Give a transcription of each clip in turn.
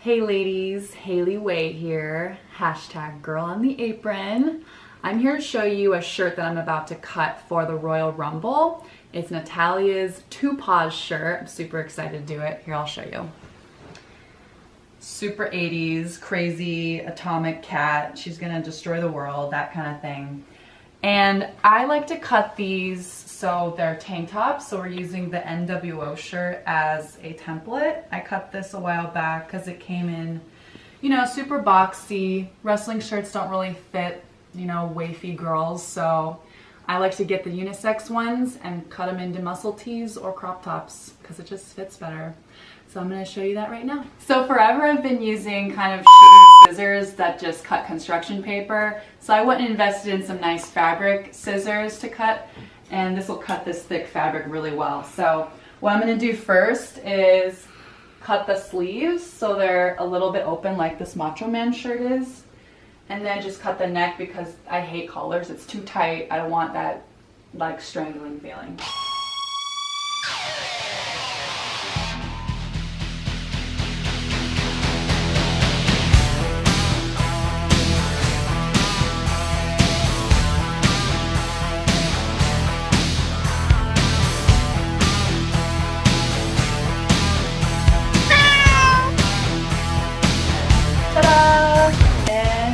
Hey ladies, Haley Wade here, hashtag girl on the apron. I'm here to show you a shirt that I'm about to cut for the Royal Rumble. It's Natalya's Two Paws shirt. I'm super excited to do it. Here, I'll show you. Super 80s, crazy atomic cat. She's gonna destroy the world, that kind of thing. And I like to cut these so they're tank tops, so we're using the NWO shirt as a template. I cut this a while back because it came in, super boxy. Wrestling shirts don't really fit, wafy girls, so I like to get the unisex ones and cut them into muscle tees or crop tops because it just fits better. So I'm going to show you that right now. So forever I've been using kind of shitty scissors that just cut construction paper. So I went and invested in some nice fabric scissors to cut, and this will cut this thick fabric really well. So what I'm going to do first is cut the sleeves so they're a little bit open like this Macho Man shirt is. And then just cut the neck because I hate collars. It's too tight. I don't want that like strangling feeling.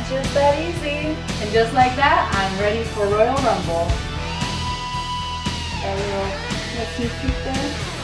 Just that easy. And just like that, I'm ready for Royal Rumble. A little sneak peek there.